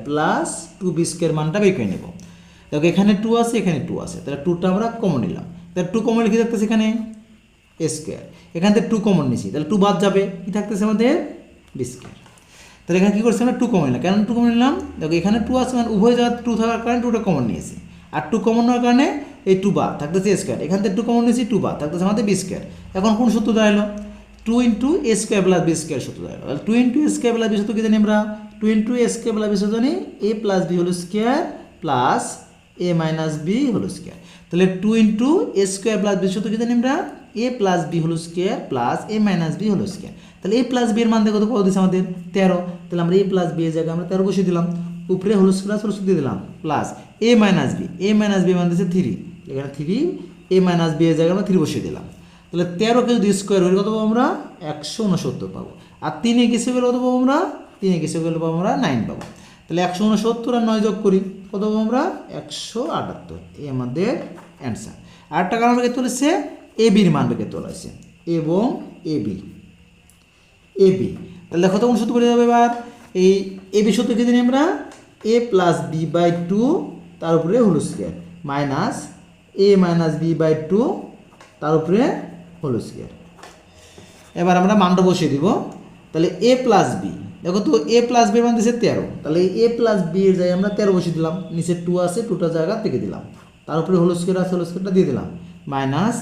Plus 2b square মানটা বের করে নেব। দেখো এখানে 2 আছে, এখানে 2 আছে, তাহলে 2টা আমরা কমন নিলাম। তাহলে 2 কমন লিখে থাকতেছে এখানে a স্কোয়ার, এখান থেকে 2 কমন নিছি, তাহলে 2 বাদ যাবে, কি থাকতেছে আমাদের b স্কোয়ার। তাহলে এখানে কী করছি আমরা 2 কমন নিলাম। কেন 2 কমন নিলাম? দেখো এখানে 2 আছে মানে উভয় জায়গায় 2 থাকার কারণে 2টা কমন নিয়েছি, আর 2 কমন নেওয়ার কারণে এই 2 বাদ থাকতেছে a স্কোয়ার, এখান থেকে 2 কমন নিয়েছি, 2 বাদ থাকতেছে আমাদের b স্কোয়ার। এখন কোন সূত্র দাঁড়ালো? 2 into a square plus b square সূত্র দাঁড়ালো। তাহলে 2 into a square plus b সূত্র কি জানি আমরা? 2 into a square plus b সূত্র জানি a plus b whole square plus a minus b whole square. তাহলে 2 into a square plus b সূত্র কি জানি আমরা? a plus b whole square plus a minus b whole square. তাহলে a plus b এর মান দেখো তো কত দিচ্ছে আমাদের? 13। তাহলে আমরা a প্লাস b এর জায়গায় আমরা 13 বসিয়ে দিলাম, উপরে হোল স্কোয়ার দিয়ে দিলাম plus a minus b, a minus b মান দিচ্ছে 3, এখানে 3, a মাইনাস b এর জায়গায় আমরা 3 বসিয়ে দিলাম। তাহলে 13কে যদি স্কোয়ার হলে কত পাবো আমরা? 169 পাবো। আর 3 কিসে গেলে কত পাবো আমরা? 3 কিসে গেলে পাবো আমরা 9 পাবো। তাহলে 169 আর 9 যোগ করি, কত পাবো আমরা? 178। এই আমাদের অ্যান্সার। আরেকটা কারণ বের করতে হচ্ছে এ বির মান বের করতে হচ্ছে, এবং এ বি। তাহলে দেখো তো কোন সূত্র করে যাবে এবার? এই এ বি সূত্র কি জানি আমরা? a প্লাস বি বাই 2 তার উপরে whole square minus a minus B by 2 তার উপরে হোল স্কোয়ার। এবার আমরা মানটা বসিয়ে দিব। তাহলে a প্লাস বি, দেখো তো a প্লাস বি মান দিচ্ছে 13, তাহলে a প্লাস বি এর জায়গায় আমরা 13 বসিয়ে দিলাম, নিচে 2 আছে, 2টা জায়গা থেকে দিলাম, তার উপরে হোল স্কোয়ার আছে, হোল স্কোয়ারটা দিয়ে দিলাম, মাইনাস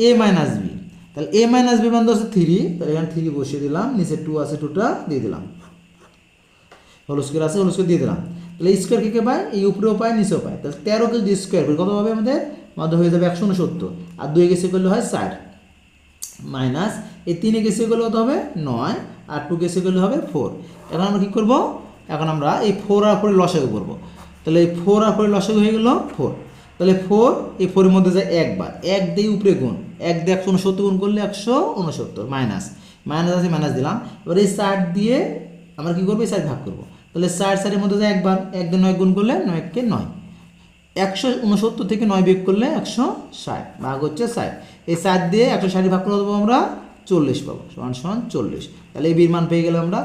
a মাইনাস বি। তাহলে a মাইনাস বি মান হচ্ছে 3, তাহলে এখানে 3 বসিয়ে দিলাম, নিচে 2 আছে, 2টা দিয়ে দিলাম, হোল স্কোয়ার আছে, হোল স্কোয়ার দিয়ে দিলাম। তাহলে স্কোয়ার কে পায়? এই উপরেও পায়, নিচেও পায়। তাহলে 13কে যদি স্কোয়ার করি কত হবে আমাদের? আমাদের হয়ে যাবে 169, আর 2 গেছে করলে হয় 60, মাইনাস এই 3 গেছে করলে কত হবে? 9, আর 2 গেছে করলে হবে 4। এখন আমরা কী করবো? এখন আমরা এই 4 আর 4 লসাগু করবো। তাহলে এই 4 আর 4 লসাগু হয়ে গেল 4। তাহলে 4, এই 4 এর মধ্যে যায় একবার, 1 দিয়ে উপরে গুণ, 1 দিয়ে 169 গুণ করলে 169, মাইনাস আছে, মাইনাস দিলাম। এবার এই 60 দিয়ে আমরা কী করবো? এই 60 ভাগ করবো। তাহলে 60 এর মধ্যে যায় একবার, 1 দিয়ে 9 গুণ করলে 9 কে 9, 169 থেকে 9 বিয়োগ করলে 160, ভাগ হচ্ছে 60। এই 60 দিয়ে 160 ভাগ করে দেবো আমরা 40 পাবো, সমান 40। তাহলে এই বির মান পেয়ে গেলাম আমরা।